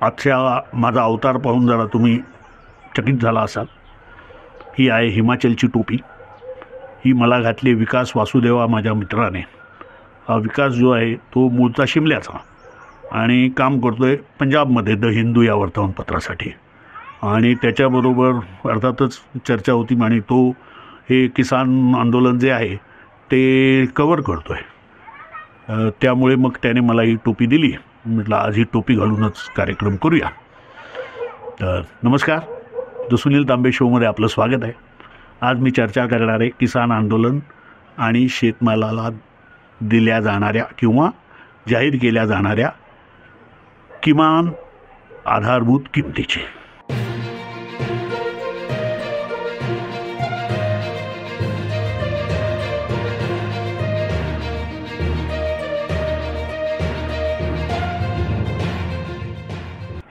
आजच्या माझा अवतार पाहून जरा तुम्ही चकित झाला असाल. ही आहे हिमाचलची टोपी. ही मला घातली विकास वासुदेवा माझ्या मित्राने. हा विकास जो आहे तो मूळचा शिमल्याचा आणि काम करतोय पंजाबमध्ये द हिंदू या वर्तमानपत्रासाठी. आणि त्याच्याबरोबर अर्थातच चर्चा होती आणि तो हे किसान आंदोलन जे आहे ते कवर करतोय. त्यामुळे मग त्याने मला ही टोपी दिली. म्हटलं आज ही टोपी घालूनच कार्यक्रम करूया. तर नमस्कार, द सुनील तांबे शोमध्ये आपलं स्वागत आहे. आज मी चर्चा करणार आहे किसान आंदोलन आणि शेतमालाला दिल्या जाणाऱ्या किंवा जाहीर केल्या जाणाऱ्या किमान आधारभूत किमतीची.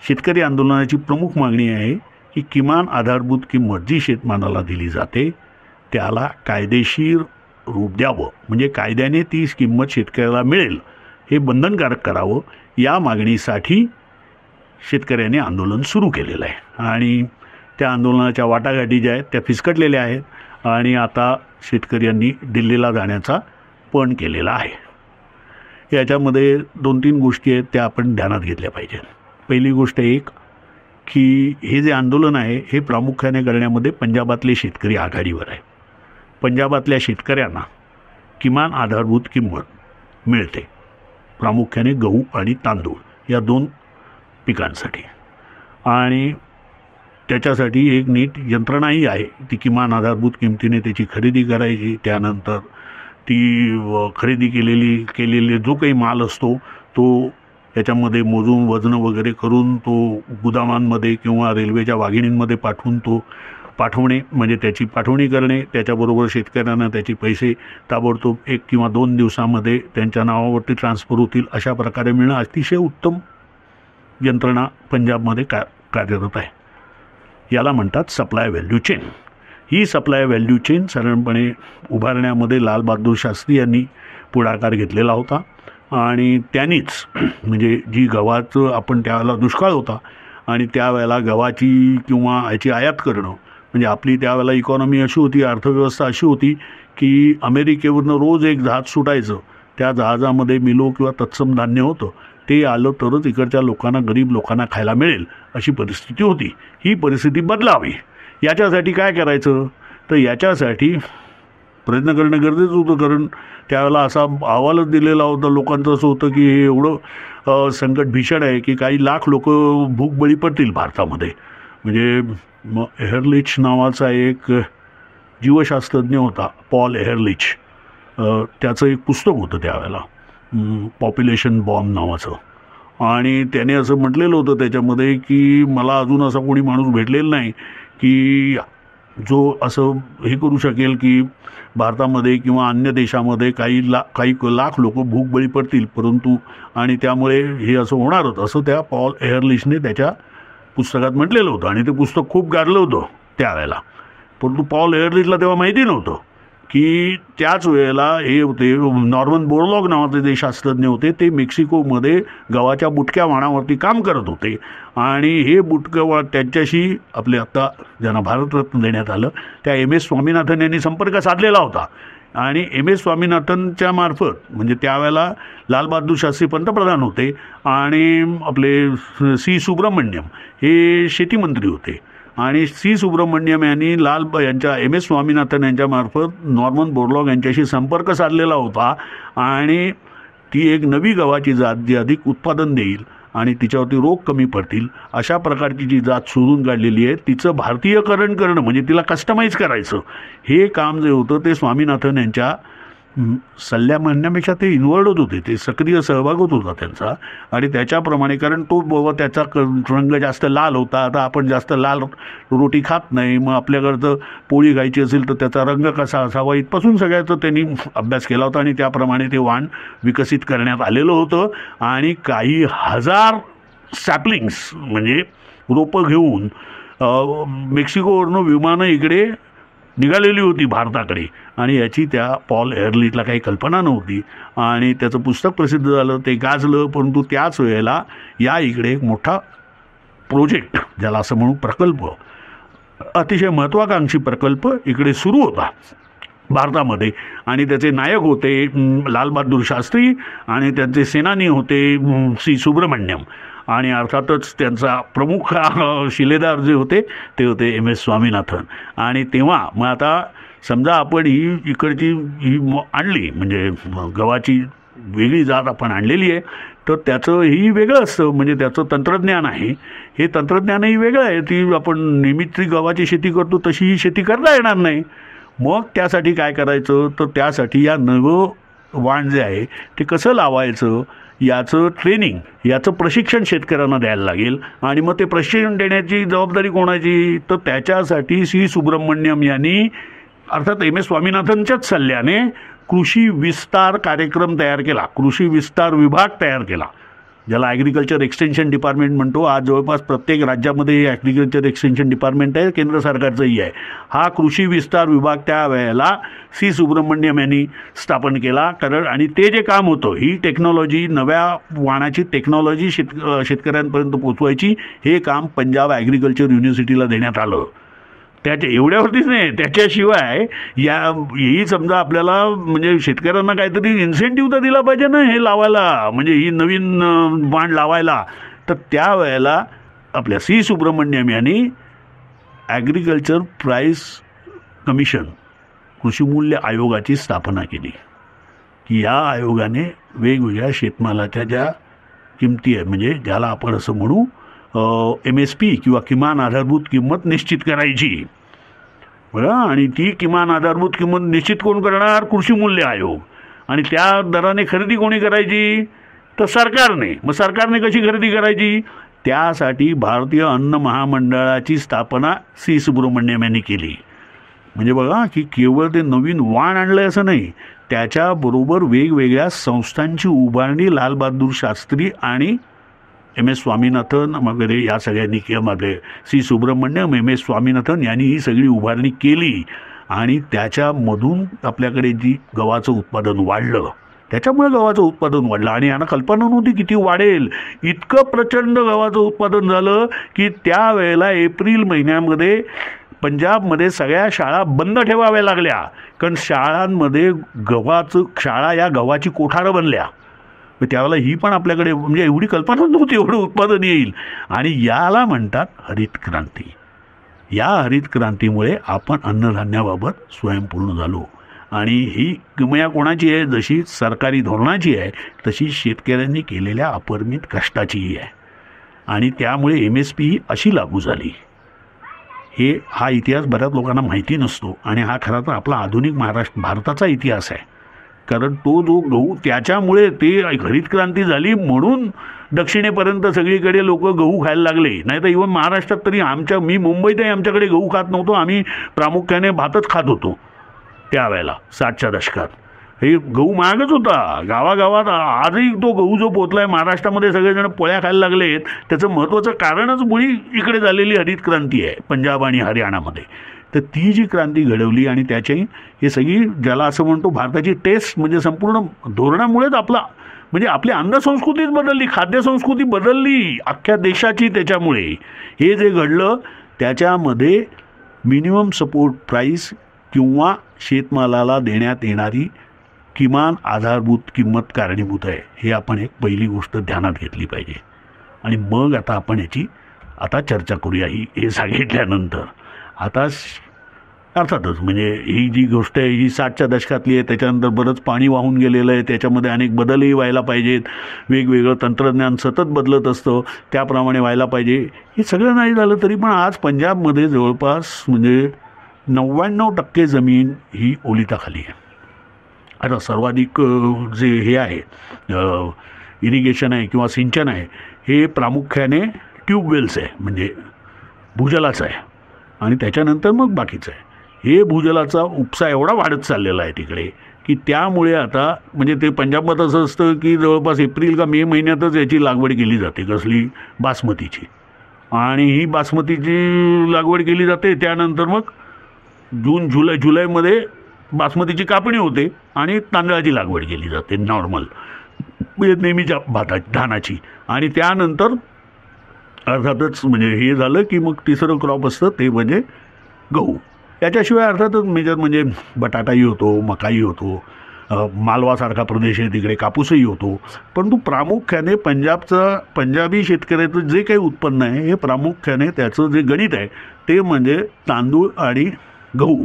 शेतकरी आंदोलनाची प्रमुख मागणी आहे की किमान आधारभूत किंमत जी शेतमालाला दिली जाते त्याला कायदेशीर रूप द्यावं, म्हणजे कायद्याने ती किंमत शेतकऱ्याला मिळेल हे बंधनकारक करावं. या मागणीसाठी शेतकऱ्यांनी आंदोलन सुरू केलेलं आहे आणि त्या आंदोलनाच्या वाटाघाटी ज्या आहेत त्या फिसकटलेल्या आहेत आणि आता शेतकऱ्यांनी दिल्लीला जाण्याचा पण केलेला आहे. याच्यामध्ये 2-3 गोष्टी आहेत त्या आपण ध्यानात घेतल्या पाहिजेत. पहिली गोष्ट एक की हे जे आंदोलन आहे हे प्रामुख्याने करण्यामध्ये पंजाबातले शेतकरी आघाडीवर आहे. पंजाबातल्या शेतकऱ्यांना किमान आधारभूत किंमत मिळते, प्रामुख्याने गहू आणि तांदूळ या 2 पिकांसाठी. आणि त्याच्यासाठी एक नीट यंत्रणाही आहे. ती किमान आधारभूत किमतीने त्याची खरेदी करायची. त्यानंतर ती खरेदी केलेले जो काही माल असतो तो याच्यामध्ये मोजून वजनं वगैरे करून तो गुदामांमध्ये किंवा रेल्वेच्या वाघिणींमध्ये पाठवून तो पाठवणे, म्हणजे त्याची पाठवणी करणे. त्याच्याबरोबर शेतकऱ्यांना त्याचे पैसे ताबडतोब 1 किंवा 2 दिवसामध्ये त्यांच्या नावावरती ट्रान्सफर होतील अशा प्रकारे मिळणं अतिशय उत्तम यंत्रणा पंजाबमध्ये कार्यरत आहे. याला म्हणतात सप्लाय व्हॅल्यू चेन. ही सप्लाय व्हॅल्यू चेन साधारणपणे उभारण्यामध्ये लालबहादूर शास्त्री यांनी पुढाकार घेतलेला होता आणि त्यांनीच म्हणजे जी गव्हाचं आपण त्यावेळेला दुष्काळ होता आणि त्यावेळेला गव्हाची किंवा याची आयात करणं, म्हणजे आपली त्यावेळेला इकॉनॉमी अशी होती, अर्थव्यवस्था अशी होती की अमेरिकेवरनं रोज एक जहाज सुटायचं. त्या जहाजामध्ये मिलो किंवा तत्सम धान्य होतं. ते आलं तरच इकडच्या लोकांना, गरीब लोकांना खायला मिळेल अशी परिस्थिती होती. ही परिस्थिती बदलावी याच्यासाठी काय करायचं, तर याच्यासाठी प्रयत्न करणं गरजेचं होतं. कारण त्यावेळेला असा अहवालच दिलेला होता लोकांचं असं होतं की हे एवढं संकट भीषण आहे की काही लाख लोक भूक बळी पडतील भारतामध्ये. म्हणजे एहरलिच नावाचा एक जीवशास्त्रज्ञ होता, पॉल एहरलिच. त्याचं एक पुस्तक होतं त्यावेळेला, पॉप्युलेशन बॉम्ब नावाचं. आणि त्याने असं म्हटलेलं होतं त्याच्यामध्ये की मला अजून असा कोणी माणूस भेटलेला नाही की जो असं हे करू शकेल की भारतामध्ये किंवा अन्य देशामध्ये काही लाख लोक भूक बळी पडतील, परंतु आणि त्यामुळे हे असं होणारच असं त्या पॉल एहरलिचने त्याच्या पुस्तकात म्हटलेलं होतं. आणि ते पुस्तक खूप गाजलं होतं त्यावेळेला. परंतु पॉल एहरलिचला तेव्हा माहिती नव्हतं की त्याच वेळेला हे होते नॉर्मन बोरलॉग नावाचे जे शास्त्रज्ञ होते ते मेक्सिकोमध्ये गव्हाच्या बुटक्या वाणावरती काम करत होते. आणि हे बुटकं त्यांच्याशी आपले आत्ता ज्यांना भारतरत्न देण्यात आलं त्या MS स्वामीनाथन यांनी संपर्क साधलेला होता. आणि MS स्वामीनाथनच्या मार्फत म्हणजे त्यावेळेला लालबहादूर शास्त्री पंतप्रधान होते आणि आपले सी सुब्रमण्यम हे शेतीमंत्री होते. आणि सी सुब्रमण्यम यांनी यांच्या MS स्वामीनाथन यांच्यामार्फत नॉर्मन बोरलॉग यांच्याशी संपर्क साधलेला होता. आणि ती एक नवी गव्हाची जात जी अधिक उत्पादन देईल आणि तिच्यावरती रोग कमी पडतील अशा प्रकारची जी जात शोधून काढलेली आहे तिचं भारतीयकरण करणं, म्हणजे तिला कस्टमाइज करायचं, हे काम जे होतं ते स्वामीनाथन यांच्या सल्ल्या म्हणण्यापेक्षा ते इन्व्हॉल्वड होते, ते सक्रिय सहभाग होत होता त्यांचा. आणि त्याच्याप्रमाणे कारण तो बाबा त्याचा रंग जास्त लाल होता. आता आपण जास्त लाल रोटी खात नाही, मग आपल्याकडचं पोळी खायची असेल तर त्याचा रंग कसा असावा इथपासून सगळ्याचा त्यांनी अभ्यास केला होता. आणि त्याप्रमाणे ते वाण विकसित करण्यात आलेलं होतं. आणि काही हजार सॅपलिंग्स म्हणजे रोपं घेऊन मेक्सिकोवरनं विमानं इकडे निघालेली होती भारताकडे. आणि याची त्या पॉल एहरलिचला काही कल्पना नव्हती आणि त्याचं पुस्तक प्रसिद्ध झालं, ते गाजलं. परंतु त्याच वेळेला या इकडे एक मोठा प्रोजेक्ट, ज्याला असं म्हणू प्रकल्प, अतिशय महत्त्वाकांक्षी प्रकल्प इकडे सुरू होता भारतामध्ये. आणि त्याचे नायक होते लाल बहादूर शास्त्री आणि त्यांचे सेनानी होते सी सुब्रमण्यम. आणि अर्थातच त्यांचा प्रमुख शिलेदार जे होते ते होते MS स्वामीनाथन. आणि तेव्हा मग आता समजा आपण ही इकडची ही आणली, म्हणजे गव्हाची वेगळी जात आपण आणलेली आहे, तर त्याचं ही वेगळं असतं, म्हणजे त्याचं तंत्रज्ञान आहे, हे तंत्रज्ञानही वेगळं आहे. ती आपण नेहमीच गव्हाची शेती करतो तशी ही शेती करता येणार नाही. मग त्यासाठी काय करायचं, तर त्यासाठी या नवं वाण जे आहे ते कसं लावायचं याचं ट्रेनिंग, याचं प्रशिक्षण शेतकऱ्यांना द्यायला लागेल. आणि मग ते प्रशिक्षण देण्याची जबाबदारी कोणाची, तर त्याच्यासाठी सी सुब्रमण्यम यांनी अर्थात MS स्वामीनाथनच्याच सल्ल्याने कृषी विस्तार कार्यक्रम तयार केला, कृषी विस्तार विभाग तयार केला, ज्याला ॲग्रिकल्चर एक्सटेन्शन डिपार्टमेंट म्हणतो. आज जवळपास प्रत्येक राज्यामध्ये ॲग्रिकल्चर एक्सटेन्शन डिपार्टमेंट आहे, केंद्र सरकारचंही आहे. हा कृषी विस्तार विभाग त्यावेळेला सी सुब्रमण्यम यांनी स्थापन केला. कारण आणि ते जे काम होतं, ही टेक्नॉलॉजी, नव्या वाणाची टेक्नॉलॉजी शेतकऱ्यांपर्यंत पोचवायची, हे काम पंजाब ॲग्रिकल्चर युनिव्हर्सिटीला देण्यात आलं. त्याच्या एवढ्यावरतीच नाही, त्याच्याशिवाय ही समजा आपल्याला म्हणजे शेतकऱ्यांना काहीतरी इन्सेंटिव्ह तर दिला पाहिजे ना हे लावायला, म्हणजे ही नवीन वाण लावायला. तर त्यावेळेला आपल्या सी सुब्रमण्यम यांनी ॲग्रिकल्चर प्राईस कमिशन, कृषीमूल्य आयोगाची स्थापना केली, की या आयोगाने वेगवेगळ्या शेतमालाच्या ज्या किमती आहे, म्हणजे ज्याला आपण असं म्हणू MSP किंवा किमान आधारभूत किंमत निश्चित करायची बघा. आणि ती किमान आधारभूत किंमत निश्चित कोण करणार, कृषी मूल्य आयोग. आणि त्या दराने खरेदी कोणी करायची, तर सरकारने. मग सरकारने कशी खरेदी करायची, त्यासाठी भारतीय अन्न महामंडळाची स्थापना सी सुब्रमण्यम यांनी केली. म्हणजे बघा की केवळ ते नवीन वाण आणलं असं नाही, त्याच्याबरोबर वेगवेगळ्या संस्थांची उभारणी लाल बहादूर शास्त्री आणि MS स्वामीनाथन वगैरे या सगळ्यांनी आपले सी सुब्रमण्यम, MS स्वामीनाथन यांनी ही सगळी उभारणी केली. आणि त्याच्यामधून आपल्याकडे जी गव्हाचं उत्पादन वाढलं, त्याच्यामुळे गव्हाचं उत्पादन वाढलं. आणि यांना कल्पना नव्हती किती वाढेल. इतकं प्रचंड गव्हाचं उत्पादन झालं की त्यावेळेला एप्रिल महिन्यामध्ये पंजाबमध्ये सगळ्या शाळा बंद ठेवाव्या लागल्या, कारण शाळांमध्ये शाळा या गव्हाची कोठारं बनल्या. त्यावेळेला ही पण आपल्याकडे म्हणजे एवढी कल्पना नव्हती एवढं उत्पादन येईल. आणि याला म्हणतात हरित क्रांती. या हरित क्रांतीमुळे आपण अन्नधान्याबाबत स्वयंपूर्ण झालो. आणि ही किमया कोणाची आहे, जशी सरकारी धोरणाची आहे तशी शेतकऱ्यांनी केलेल्या अपरिमित कष्टाचीही आहे. आणि त्यामुळे MSP ही अशी लागू झाली. हा इतिहास बऱ्याच लोकांना माहिती नसतो. आणि हा खरा तर आपला आधुनिक भारताचा इतिहास आहे. कारण तो जो गहू, त्याच्यामुळे ते हरित क्रांती झाली म्हणून दक्षिणेपर्यंत सगळीकडे लोक गहू खायला लागले. नाही तर इव्हन महाराष्ट्रात तरी मी मुंबईतही आमच्याकडे गहू खात नव्हतो, आम्ही प्रामुख्याने भातच खात होतो त्यावेळेला 60च्या दशकात. हे गहू महागच होता गावागावात. आजही तो गहू जो पोचलाय महाराष्ट्रामध्ये, सगळेजण पोळ्या खायला लागलेत, त्याचं महत्त्वाचं कारणच मुळी इकडे झालेली हरित क्रांती आहे पंजाब आणि हरियाणामध्ये. तर ती जी क्रांती घडवली आणि त्याच्याही हे सगळी ज्याला असं म्हणतो भारताची टेस्ट, म्हणजे संपूर्ण धोरणामुळेच म्हणजे आपली अन्नसंस्कृतीच बदलली, खाद्यसंस्कृती बदलली अख्ख्या देशाची. त्याच्यामुळे हे जे घडलं त्याच्यामध्ये मिनिमम सपोर्ट प्राईस किंवा शेतमालाला देण्यात येणारी किमान आधारभूत किंमत कारणीभूत आहे. हे आपण एक पहिली गोष्ट ध्यानात घेतली पाहिजे. आणि मग आता आपण याची चर्चा करूया. हे सांगितल्यानंतर आता अर्थातच म्हणजे ही जी गोष्ट आहे ही 60च्या दशकातली आहे. त्याच्यानंतर बरंच पाणी वाहून गेलेलं आहे, त्याच्यामध्ये अनेक बदलही व्हायला पाहिजेत. वेगवेगळं तंत्रज्ञान सतत बदलत असतं, त्याप्रमाणे व्हायला पाहिजे. हे सगळं नाही झालं तरी पण आज पंजाबमध्ये जवळपास म्हणजे 99% जमीन ही ओलिताखाली आहे. आता सर्वाधिक जे हे आहे इरिगेशन आहे किंवा सिंचन आहे हे प्रामुख्याने ट्यूबवेल्स आहे, म्हणजे भूजलाचं आहे. आणि त्याच्यानंतर मग बाकीचं आहे. हे भूजलाचा उपसा एवढा वाढत चाललेला आहे तिकडे की त्यामुळे आता म्हणजे ते पंजाबात असं असतं की जवळपास एप्रिल का मे महिन्यातच याची लागवड केली जाते, कसली बासमतीची. आणि ही बासमतीची लागवड केली जाते. त्यानंतर मग जून जुलैमध्ये बासमतीची कापणी होते आणि तांदळाची लागवड केली जाते नॉर्मल, म्हणजे नेहमीच्या धानाची. आणि त्यानंतर अर्थातच म्हणजे हे झालं की मग तिसरं क्रॉप असतं ते म्हणजे गहू. याच्याशिवाय अर्थातच मेजर म्हणजे बटाटाही होतो, मकाई होतो, मालवासारखा प्रदेश आहे तिकडे कापूसही होतो. परंतु प्रामुख्याने पंजाबी शेतकऱ्याचं जे काही उत्पन्न आहे हे प्रामुख्याने त्याचं जे गणित आहे ते म्हणजे तांदूळ आणि गहू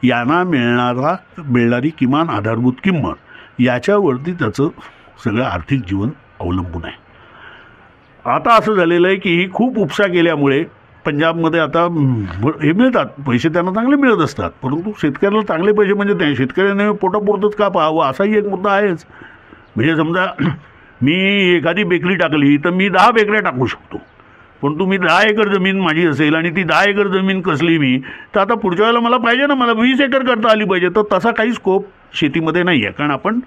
यांना मिळणारी किमान आधारभूत किंमत याच्यावरती त्याचं सगळं आर्थिक जीवन अवलंबून आहे. आता असं झालेलं आहे की ही खूप उपसा केल्यामुळे पंजाबमध्ये आता हे मिळतात पैसे, त्यांना चांगले मिळत असतात, परंतु शेतकऱ्याला चांगले पैसे म्हणजे त्या शेतकऱ्याने पोटापुरतंच का पाहावं असाही एक मुद्दा आहेच. म्हणजे समजा मी एखादी बेकरी टाकली तर मी 10 बेकऱ्या टाकू शकतो, पण तुम्ही 10 एकर जमीन माझी असेल आणि ती 10 एकर जमीन कसली मी तर आता पुढच्या वेळेला मला पाहिजे ना, मला 20 एकर करता आली पाहिजे. तर तसा काही स्कोप शेतीमध्ये नाही आहे, कारण आपण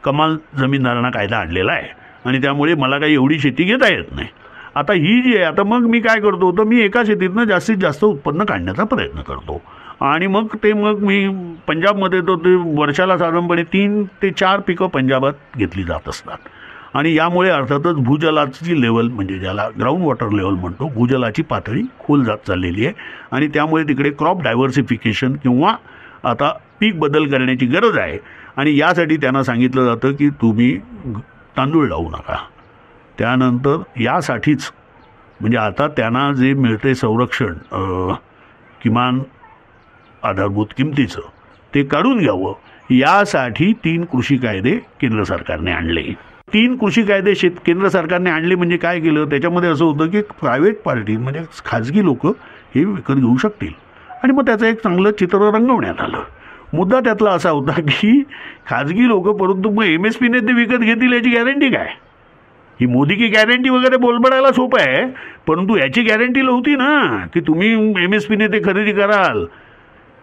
कमाल जमीनदारांना कायदा आणलेला आहे आणि त्यामुळे मला काही एवढी शेती घेता येत नाही. आता ही जी आहे, आता मग मी काय करतो तर मी एका शेतीतनं जास्तीत जास्त उत्पन्न काढण्याचा प्रयत्न करतो आणि मग मी पंजाबमध्ये तर ते वर्षाला साधारणपणे 3 ते 4 पिकं पंजाबात घेतली जात असतात आणि यामुळे अर्थातच भूजलाची लेवल म्हणजे ज्याला ग्राउंड वॉटर लेवल म्हणतो, भूजलाची पातळी खोल जात चाललेली आहे आणि त्यामुळे तिकडे क्रॉप डायव्हर्सिफिकेशन किंवा आता पीक बदल करण्याची गरज आहे आणि यासाठी त्यांना सांगितलं जातं की तुम्ही तांदूळ लावू नका. त्यानंतर यासाठीच म्हणजे आता त्यांना जे मिळते संरक्षण किमान आधारभूत किमतीचं ते काढून घ्यावं यासाठी 3 कृषी कायदे केंद्र सरकारने आणले. 3 कृषी कायदे केंद्र सरकारने आणले म्हणजे काय केलं, त्याच्यामध्ये असं होतं की प्रायव्हेट पार्टी म्हणजे खाजगी लोक हे विकत घेऊ शकतील आणि मग त्याचं एक चांगलं चित्र रंगवण्यात आलं. मुद्दा त्यातला असा होता की खाजगी लोक परंतु मग MSPने ते विकत घेतील याची गॅरंटी काय. ही मोदी की गॅरंटी वगैरे बोलबडायला सोपं आहे, परंतु याची गॅरंटी नव्हती ना की तुम्ही MSPने ते खरेदी कराल.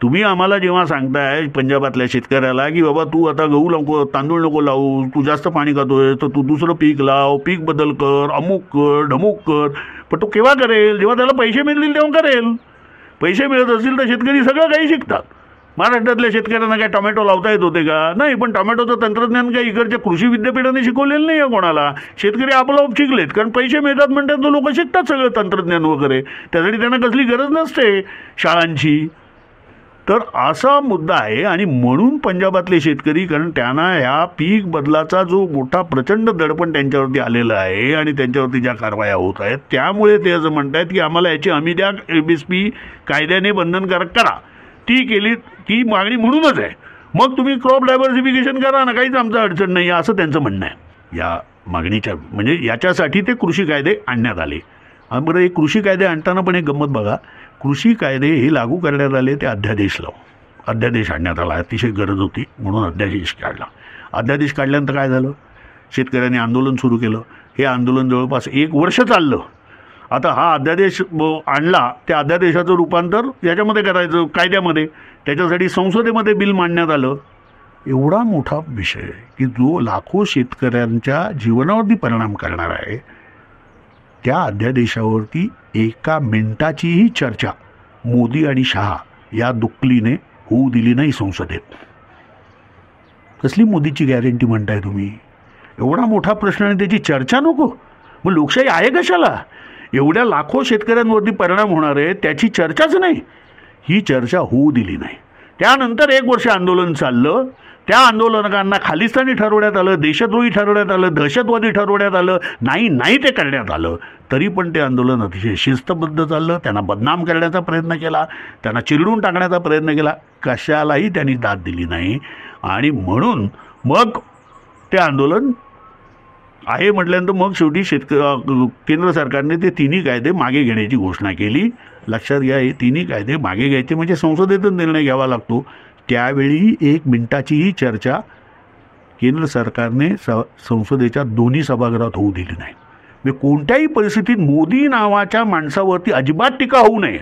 तुम्ही आम्हाला जेव्हा सांगताय पंजाबातल्या शेतकऱ्याला की बाबा तू आता गहू नको, तांदूळ नको लावू, तू जास्त पाणी खातोय तर तू दुसरं पीक लाव, पीक बदल कर, अमुक कर ढमुक कर, पण तो केव्हा करेल, जेव्हा त्याला पैसे मिळतील तेव्हा करेल. पैसे मिळत असतील तर शेतकरी सगळं काही शिकतात. महाराष्ट्रातल्या शेतकऱ्यांना काय टोमॅटो लावता येत होते का, नाही, पण टोमॅटोचं तंत्रज्ञान काही इकडच्या कृषी विद्यापीठाने शिकवलेलं नाही आहे कोणाला. शेतकरी आपोआप शिकलेत कारण पैसे मिळतात म्हणतात तर लोक शिकतात सगळं तंत्रज्ञान वगैरे, त्यासाठी त्यांना कसली गरज नसते शाळांची. तर असा मुद्दा आहे आणि म्हणून पंजाबातले शेतकरी, कारण त्यांना ह्या पीक बदलाचा जो मोठा प्रचंड दडपण त्यांच्यावरती आलेला आहे आणि त्यांच्यावरती ज्या कारवाया होत आहेत त्यामुळे ते असं म्हणतात की आम्हाला याची हमी द्या, MSP कायद्याने बंधनकारक करा. ती मागणी म्हणूनच आहे. मग तुम्ही क्रॉप डायव्हर्सिफिकेशन करा ना, काहीच आमचं अडचण नाही असं त्यांचं म्हणणं आहे. या मागणीच्या म्हणजे याच्यासाठी ते कृषी कायदे आणण्यात आले. बरं, हे कृषी कायदे आणताना पण एक गंमत बघा, कृषी कायदे हे लागू करण्यात आले ते अध्यादेश आणण्यात आला, अतिशय गरज होती म्हणून अध्यादेश काढला. अध्यादेश काढल्यानंतर काय झालं, शेतकऱ्यांनी आंदोलन सुरू केलं. हे आंदोलन जवळपास 1 वर्ष चाललं. आता हा अध्यादेश आणला, त्या अध्यादेशाचं रूपांतर याच्यामध्ये करायचं कायद्यामध्ये, त्याच्यासाठी संसदेमध्ये बिल मांडण्यात आलं. एवढा मोठा विषय की जो लाखो शेतकऱ्यांच्या जीवनावरती परिणाम करणार आहे, त्या अध्यादेशावरती 1 मिनिटाचीही चर्चा मोदी आणि शहा या दुक्कलीने होऊ दिली नाही संसदेत. कसली मोदीची गॅरंटी म्हणताय तुम्ही? एवढा मोठा प्रश्न आणि त्याची चर्चा नको, मग लोकशाही आहे कशाला? एवढ्या लाखो शेतकऱ्यांवरती परिणाम होणार आहे त्याची चर्चाच नाही, ही चर्चा होऊ दिली नाही. त्यानंतर 1 वर्ष आंदोलन चाललं. त्या आंदोलकांना खालिस्तानी ठरवण्यात आलं, देशद्रोही ठरवण्यात आलं, दहशतवादी ठरवण्यात आलं, नाही ते करण्यात आलं. तरी पण ते आंदोलन अतिशय शिस्तबद्ध चाललं. त्यांना बदनाम करण्याचा प्रयत्न केला, त्यांना चिरडून टाकण्याचा प्रयत्न केला, कशालाही त्यांनी दाद दिली नाही. आणि म्हणून मग ते आंदोलन आहे म्हटल्यानंतर मग शेवटी केंद्र सरकारने ते 3 कायदे मागे घेण्याची घोषणा केली. लक्षात घ्या, हे 3 कायदे मागे घ्यायचे म्हणजे संसदेतून निर्णय घ्यावा लागतो. त्यावेळी 1 मिनिटाचीही चर्चा केंद्र सरकारने संसदेच्या दोन्ही सभागृहात होऊ दिली नाही. म्हणजे कोणत्याही परिस्थितीत मोदी नावाच्या माणसावरती अजिबात टीका होऊ नये,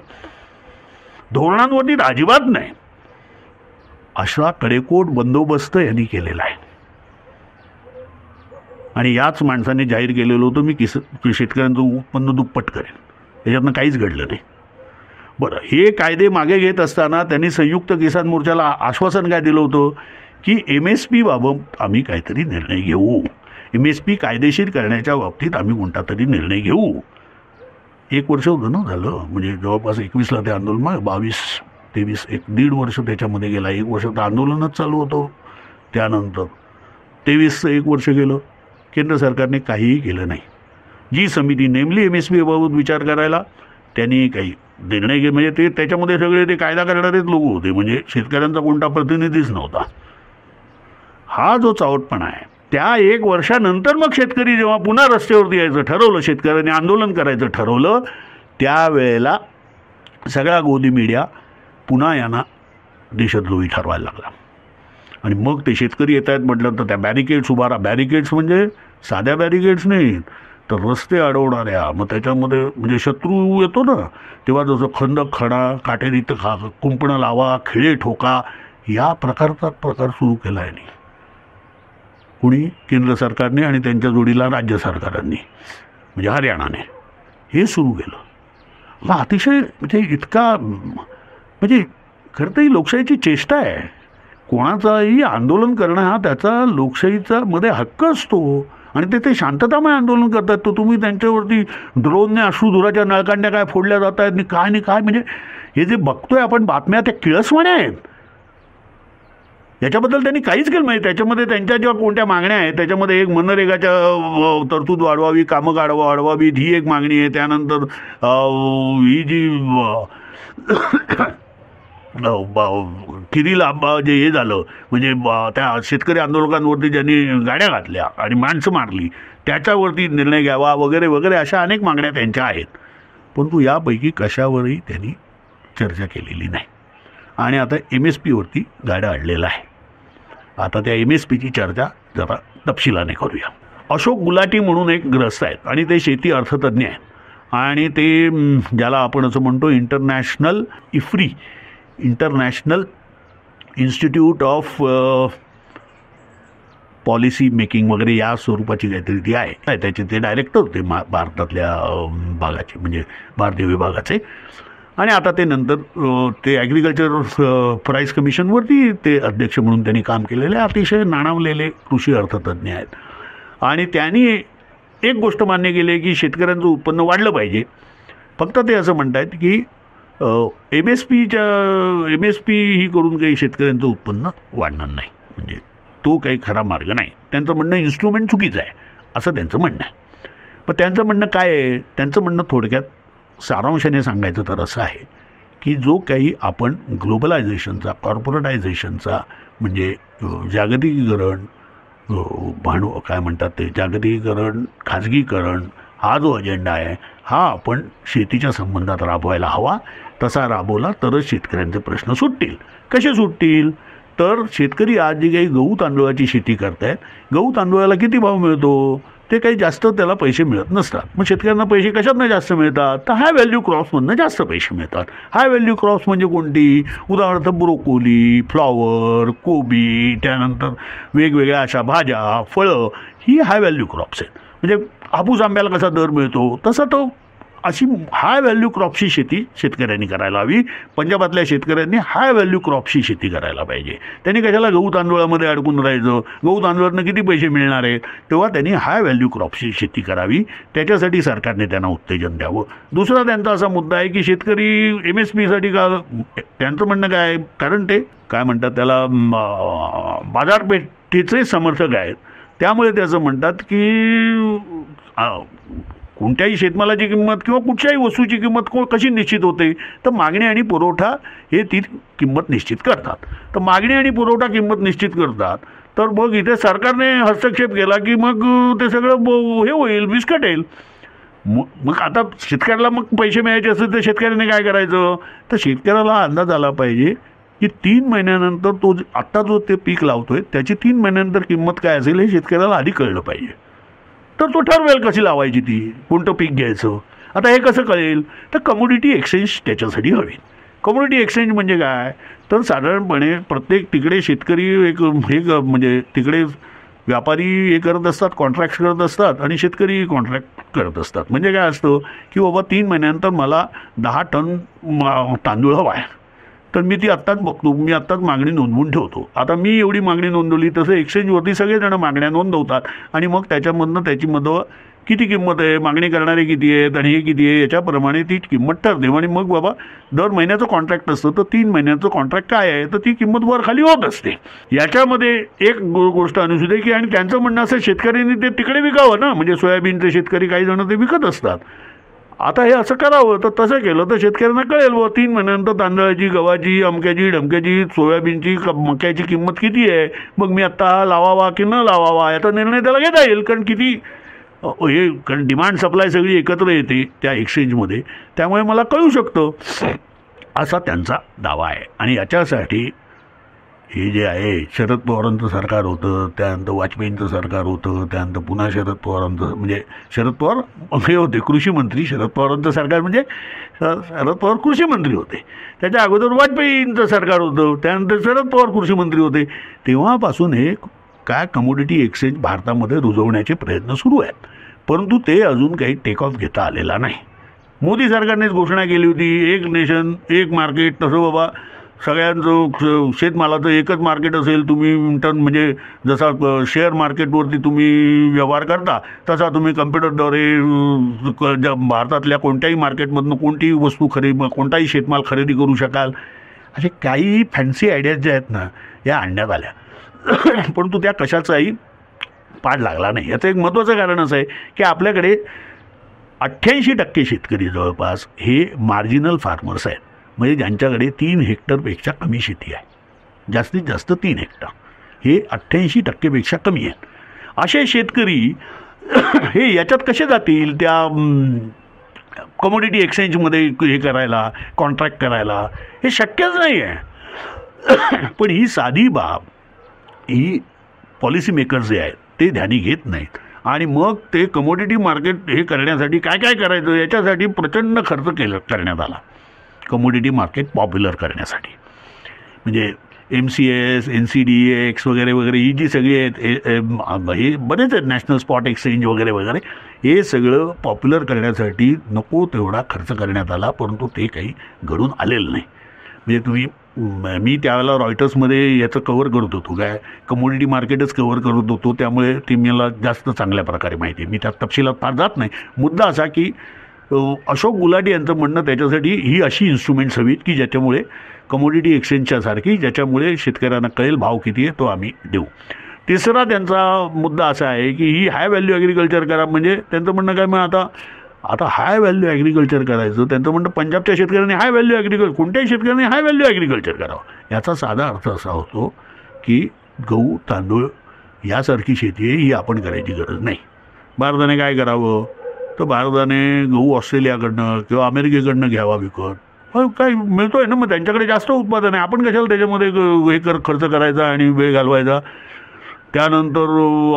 धोरणांवरती अजिबात नाही, अशा कडेकोट बंदोबस्त यांनी केलेला आहे. आणि याच माणसाने जाहीर केलेलं होतं मी शेतकऱ्यांचं उत्पन्न दुप्पट करेन. त्याच्यातनं काहीच घडलं नाही. बरं, हे कायदे मागे घेत असताना त्यांनी संयुक्त किसान मोर्चाला आश्वासन काय दिलं होतं की MSP बाबत आम्ही काहीतरी निर्णय घेऊ, MSP कायदेशीर करण्याच्या बाबतीत आम्ही कोणता तरी निर्णय घेऊ. 1 वर्ष होतं ना झालं, म्हणजे जवळपास 21ला ते आंदोलन, मग 22-23 1.5 वर्ष त्याच्यामध्ये गेला. 1 वर्ष तर आंदोलनच चालू होतं. त्यानंतर 23चं 1 वर्ष गेलं, केंद्र सरकारने काहीही केलं नाही. जी समिती नेमली MSP बाबत विचार करायला, त्यांनी काही निर्णय घे, म्हणजे ते त्याच्यामध्ये सगळे ते कायदा करणारेच लोक होते, म्हणजे शेतकऱ्यांचा कोणता प्रतिनिधीच नव्हता. हा जो चावटपणा आहे, त्या 1 वर्षानंतर मग शेतकरी जेव्हा पुन्हा रस्त्यावरती यायचं ठरवलं, शेतकऱ्यांनी आंदोलन करायचं ठरवलं, त्यावेळेला सगळा गोदी मीडिया पुन्हा यांना देशद्रोही ठरवायला लागला. आणि मग ते शेतकरी येत आहेत म्हटलं तर त्या बॅरिकेड्स उभारा. बॅरिकेड्स म्हणजे साध्या बॅरिकेड्स नाहीत, तर रस्ते अडवणाऱ्या. मग त्याच्यामध्ये म्हणजे शत्रू येतो ना, तेव्हा जसं खंदक खडा, काटेरी कुंपणं लावा, खिळे ठोका, या प्रकार सुरू केला आहे कुणी, केंद्र सरकारने आणि त्यांच्या जोडीला राज्य सरकारांनी, म्हणजे हरियाणाने हे सुरू केलं. हा अतिशय म्हणजे इतका म्हणजे खरं तर ही लोकशाहीची चेष्टा आहे. कोणाचाही आंदोलन करणं हा त्याचा लोकशाहीचा मध्ये हक्क असतो, आणि ते शांततामय आंदोलन करतात. तर तुम्ही त्यांच्यावरती ड्रोनने अश्रुधुराच्या नळकांड्या काय फोडल्या जात आहेत आणि काय म्हणजे हे जे बघतोय आपण बातम्या, त्या किळसवाण्या आहेत. याच्याबद्दल त्यांनी काहीच केलं नाही. त्याच्यामध्ये त्यांच्या ज्या कोणत्या मागण्या आहेत, त्याच्यामध्ये एक मनरेगाच्या तरतूद वाढवावी, कामं वाढवावी, ही एक मागणी आहे. त्यानंतर ही जी किरीला जे हे झालं, म्हणजे त्या शेतकरी आंदोलकांवरती ज्यांनी गाड्या घातल्या आणि माणसं मारली, त्याच्यावरती निर्णय घ्यावा वगैरे वगैरे, अशा अनेक मागण्या त्यांच्या आहेत. परंतु यापैकी कशावरही त्यांनी चर्चा केलेली नाही. आणि आता MSPवरती गाड्या आणलेला आहे. आता त्या MSPची चर्चा जरा तपशिलाने करूया. अशोक गुलाटी म्हणून एक ग्रस्त आहेत, आणि ते शेती अर्थतज्ञ आहेत, आणि ते ज्याला आपण असं म्हणतो international institute of policy making वगैरे या स्वरूपाची काहीतरी ती आहे. त्याचे ते डायरेक्टर होते भारतातल्या भागाचे, म्हणजे भारतीय विभागाचे. आणि आता ते नंतर ते ॲग्रिकल्चर प्राईस कमिशनवरती ते अध्यक्ष म्हणून त्यांनी काम केलेले अतिशय नाणावलेले कृषी अर्थतज्ञ आहेत. आणि त्यांनी एक गोष्ट मान्य केली की शेतकऱ्यांचं उत्पन्न वाढलं पाहिजे. फक्त ते असं म्हणतात की MSP ही करून काही शेतकऱ्यांचं उत्पन्न वाढणार नाही, म्हणजे तो काही खरा मार्ग नाही. त्यांचं म्हणणं इन्स्ट्रुमेंट चुकीचं आहे असं त्यांचं म्हणणं आहे. पण त्यांचं म्हणणं काय आहे? त्यांचं म्हणणं थोडक्यात सारांशाने सांगायचं तर असं आहे की जो काही आपण ग्लोबलायझेशनचा, कॉर्पोरेटायझेशनचा, म्हणजे जागतिकीकरण, काय म्हणतात ते जागतिकीकरण, खाजगीकरण, हा जो अजेंडा आहे हा आपण शेतीच्या संबंधात राबवायला हवा. तसा राबवला तरच शेतकऱ्यांचे प्रश्न सुटतील. कसे सुटतील? तर शेतकरी आज जी काही गहू तांदूळाची शेती करतायत, गहू तांदूळाला किती भाव मिळतो? ते काही जास्त त्याला पैसे मिळत नसतात. मग शेतकऱ्यांना पैसे कशातनं जास्त मिळतात? तर हाय व्हॅल्यू क्रॉप्समधनं जास्त पैसे मिळतात. हाय व्हॅल्यू क्रॉप्स म्हणजे कोणती? उदाहरणार्थ ब्रोकोली, फ्लॉवर, कोबी, त्यानंतर वेगवेगळ्या अशा भाज्या, फळं, ही हाय व्हॅल्यू क्रॉप्स आहेत. म्हणजे हापूस आंब्याला कसा दर मिळतो तसा तो अशी हाय व्हॅल्यू क्रॉपची शेती शेतकऱ्यांनी करायला हवी. पंजाबातल्या शेतकऱ्यांनी हाय व्हॅल्यू क्रॉपची शेती करायला पाहिजे. त्यांनी कशाला गहू तांदूळामध्ये अडकून राहायचं? गहू तांदूळातनं किती पैसे मिळणार आहेत? तेव्हा त्यांनी हाय व्हॅल्यू क्रॉपची शेती करावी. त्याच्यासाठी सरकारने त्यांना उत्तेजन द्यावं. दुसरा त्यांचा असा मुद्दा आहे की शेतकरी MSPसाठी का, त्यांचं म्हणणं काय आहे? कारण ते काय म्हणतात त्याला, बाजारपेठेचे समर्थक आहेत. त्यामुळे ते असं म्हणतात की कोणत्याही शेतमालाची किंमत किंवा कुठच्याही वस्तूची किंमत कशी निश्चित होते? तर मागणी आणि पुरवठा हे ती किंमत निश्चित करतात. तर मागणी आणि पुरवठा किंमत निश्चित करतात, तर मग इथे सरकारने हस्तक्षेप केला की मग ते सगळं हे होईल, विस्कटेल. मग आता शेतकऱ्याला मग पैसे मिळायचे असेल तर शेतकऱ्याने काय करायचं? तर शेतकऱ्याला अंदाज आला पाहिजे की 3 महिन्यानंतर तो आत्ता जो ते पीक लावतोय त्याची 3 महिन्यानंतर किंमत काय असेल हे शेतकऱ्याला आधी कळलं पाहिजे. तर तो ठरवेल कशी लावायची ती, कोणतं पीक घ्यायचं. आता हे कसं कळेल? तर कमोडिटी एक्सचेंज त्याच्यासाठी हवी. कमोडिटी एक्सचेंज म्हणजे काय? तर साधारणपणे प्रत्येक तिकडे शेतकरी एक म्हणजे तिकडे व्यापारी हे करत असतात, कॉन्ट्रॅक्ट करत असतात, आणि शेतकरी कॉन्ट्रॅक्ट करत असतात. म्हणजे काय असतं की बाबा 3 महिन्यानंतर मला 10 टन तांदूळ हवा आहे, तर मी ती आत्ताच बघतो, मी आत्ताच मागणी नोंदवून ठेवतो. आता मी एवढी मागणी नोंदवली, तसं एक्सचेंजवरती सगळेजण मागण्या नोंदवतात आणि मग त्याच्यामधनं त्याची किती किंमत आहे, मागणी करणारे किती आहेत आणि हे किती आहे, याच्याप्रमाणे ती किंमत ठरते. आणि मग बाबा दर महिन्याचं कॉन्ट्रॅक्ट असतं, तर 3 महिन्याचं कॉन्ट्रॅक्ट काय आहे, तर ती किंमत वर खाली होत असते. याच्यामध्ये एक गोष्ट अनुसूद आहे की, आणि त्यांचं म्हणणं असं, शेतकऱ्यांनी ते तिकडे विकावं ना, म्हणजे सोयाबीनचे शेतकरी काही जण ते विकत असतात. आता हे असं करावं, तर तसं केलं तर शेतकऱ्यांना कळेल व 3 महिन्यानंतर तांदळाची, गव्हाची, अमक्याची ढमक्याची, सोयाबीनची, मक्याची किंमत किती आहे, मग मी आत्ता लावावा की न लावावा याचा निर्णय त्याला घेता येईल. कारण किती हे, कारण डिमांड सप्लाय सगळी एकत्र येते त्या एक्सचेंजमध्ये, त्यामुळे मला कळू शकतं, असा त्यांचा दावा आहे. आणि याच्यासाठी हे जे आहे, शरद पवारांचं सरकार होतं, त्यानंतर वाजपेयींचं सरकार होतं, त्यानंतर पुन्हा शरद पवारांचं, म्हणजे शरद पवार हे होते कृषी मंत्री, शरद पवारांचं सरकार म्हणजे शरद पवार कृषी मंत्री होते, त्याच्या अगोदर वाजपेयींचं सरकार होतं, त्यानंतर शरद पवार कृषी मंत्री होते. तेव्हापासून हे काय कमोडिटी एक्सचेंज भारतामध्ये रुजवण्याचे प्रयत्न सुरू आहेत, परंतु ते अजून काही टेक ऑफ घेता आलेला नाही. मोदी सरकारनेच घोषणा केली होती, एक नेशन एक मार्केट. तसं बाबा सगळ्यांचं शेतमालाचं एकच मार्केट असेल, तुम्ही टन म्हणजे जसा शेअर मार्केटवरती तुम्ही व्यवहार करता तसा तुम्ही कम्प्युटरद्वारे भारतातल्या कोणत्याही मार्केटमधून कोणतीही वस्तू कोणताही शेतमाल खरेदी करू शकाल. असे काही फॅन्सी आयडियाज ज्या आहेत ना, या आणण्यात आल्या, परंतु त्या कशाचाही पाड लागला नाही. याचं एक महत्त्वाचं कारण असं आहे की आपल्याकडे 88% शेतकरी जवळपास हे मार्जिनल फार्मर्स आहेत, म्हणजे ज्यांच्याकडे 3 हेक्टरपेक्षा कमी शेती आहे, जास्तीत जास्त 3 हेक्टर, हे 88%पेक्षा कमी आहेत. असे शेतकरी हे याच्यात कसे जातील, त्या कमोडिटी एक्सचेंजमध्ये हे करायला, कॉन्ट्रॅक्ट करायला, हे शक्यच नाही आहे. पण ही साधी बाब ही पॉलिसी मेकर्स जे आहेत ते ध्यानी घेत नाहीत, आणि मग ते कमोडिटी मार्केट हे करण्यासाठी काय काय करायचं याच्यासाठी प्रचंड खर्च करण्यात आला, कमोडिटी मार्केट पॉप्युलर करण्यासाठी. म्हणजे MCS, NCDEX वगैरे वगैरे ही जी सगळी आहेत, हे बरेच आहेत, नॅशनल स्पॉट एक्सचेंज वगैरे वगैरे, हे सगळं पॉप्युलर करण्यासाठी नको तेवढा खर्च करण्यात आला, परंतु ते काही घडून आलेलं नाही. म्हणजे मी त्यावेळेला रॉयटर्समध्ये याचं कव्हर करत होतो, काय कमोडिटी मार्केटच कव्हर करत होतो, त्यामुळे ते मला जास्त चांगल्या प्रकारे माहिती आहे. मी त्या तपशिलात फार जात नाही. मुद्दा असा की अशोक गुलाटी यांचं म्हणणं त्याच्यासाठी ही अशी इन्स्ट्रुमेंट्स हवीत की ज्याच्यामुळे कमोडिटी एक्सचेंजच्या सारखी, ज्याच्यामुळे शेतकऱ्यांना कळेल भाव किती आहे तो आम्ही देऊ. तिसरा त्यांचा मुद्दा असा आहे की ही हाय व्हॅल्यू ॲग्रिकल्चर करा. म्हणजे त्यांचं म्हणणं काय, मग आता हाय व्हॅल्यू ॲग्रिकल्चर करायचं, त्यांचं म्हणणं पंजाबच्या शेतकऱ्यांनी हाय व्हॅल्यू ॲग्रिकल्चर, कोणत्याही शेतकऱ्यांनी हाय व्हॅल्यू ॲग्रिकल्चर करावं. याचा साधा अर्थ असा होतो की गहू तांदूळ यासारखी शेती आहे ही आपण करायची गरज नाही. भारताने काय करावं, तर भारताने गहू ऑस्ट्रेलियाकडनं किंवा अमेरिकेकडनं घ्यावा विकत, काय मिळतो आहे ना, मग त्यांच्याकडे जास्त उत्पादन आहे, आपण कशाला त्याच्यामध्ये हे खर्च करायचा आणि वेळ घालवायचा. त्यानंतर